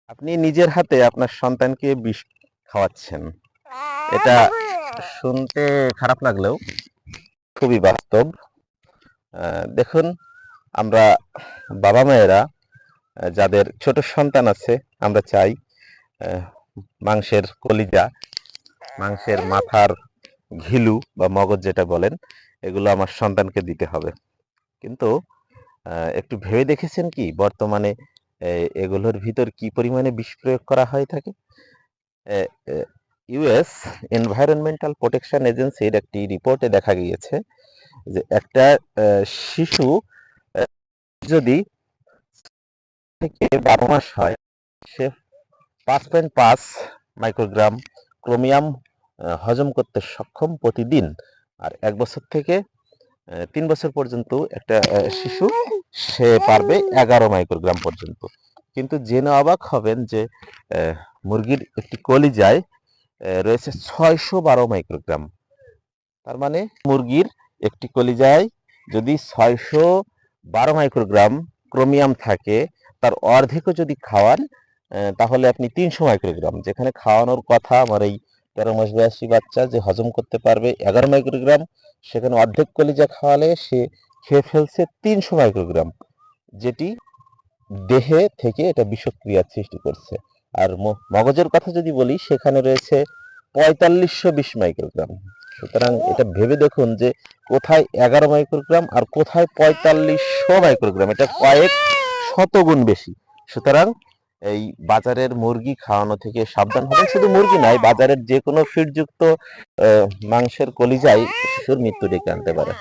আপনি নিজের হাতে আপনার সন্তানকে বিষ খাওয়াচ্ছেন। এটা শুনতে খারাপ লাগলেও খুবই বাস্তব। দেখুন, আমরা বাবা-মায়েরা যাদের ছোট সন্তান আছে, আমরা চাই আহ, মাংসের কলিজা, মাংসের মাথার ঘিলু বা মগজ যেটা বলেন, এগুলো আমার সন্তানকে দিতে হবে। কিন্তু একটু ভেবে দেখেছেন কি বর্তমানে এগুলোর ভিতর কি পরিমাণে বিষ প্রয়োগ করা হয়ে থাকে? ইউএস এনভায়রনমেন্টাল প্রোটেকশন এজেন্সির একটি রিপোর্টে দেখা গিয়েছে যে একটা শিশু যদি থেকে 12 মাস হয়, সে 5.5 মাইক্রোগ্রাম ক্রোমিয়াম হজম করতে সক্ষম প্রতিদিন। আর 1 বছর থেকে 3 বছর পর্যন্ত একটা শিশু সে পারবে 11 মাইক্রোগ্রাম পর্যন্ত। কিন্তু জেনে অবাক হবেন যে মুরগির একটি কলিজায় রয়েছে 612 মাইক্রোগ্রাম। তার মানে মুরগির একটি কলিজায় যদি 612 মাইক্রোগ্রাম ক্রোমিয়াম থাকে, তার অর্ধেকও যদি খাওয়ান তাহলে আপনি 300 মাইক্রোগ্রাম, যেখানে খাওয়ানোর কথা আমার এই 13 মাস বয়সী বাচ্চা যে হজম করতে পারবে 11 মাইক্রোগ্রাম, সেখানে অর্ধেক কলিজা খাওয়ালে সে খেয়ে ফেলছে 300 মাইক্রোগ্রাম, যেটি দেহে থেকে এটা বিষক্রিয়ার সৃষ্টি করছে। আর মগজের কথা যদি বলি, সেখানে রয়েছে 4520 মাইক্রোগ্রাম। সুতরাং এটা ভেবে দেখুন যে কোথায় 11 মাইক্রোগ্রাম আর কোথায় 4500 মাইক্রোগ্রাম, এটা কয়েক শতগুণ বেশি। সুতরাং এই বাজারের মুরগি খাওয়ানো থেকে সাবধান হবেন। শুধু মুরগি নয়, বাজারের যে কোনো ফিডযুক্ত মাংসের কলিজাই শিশুর মৃত্যু ডেকে আনতে পারে।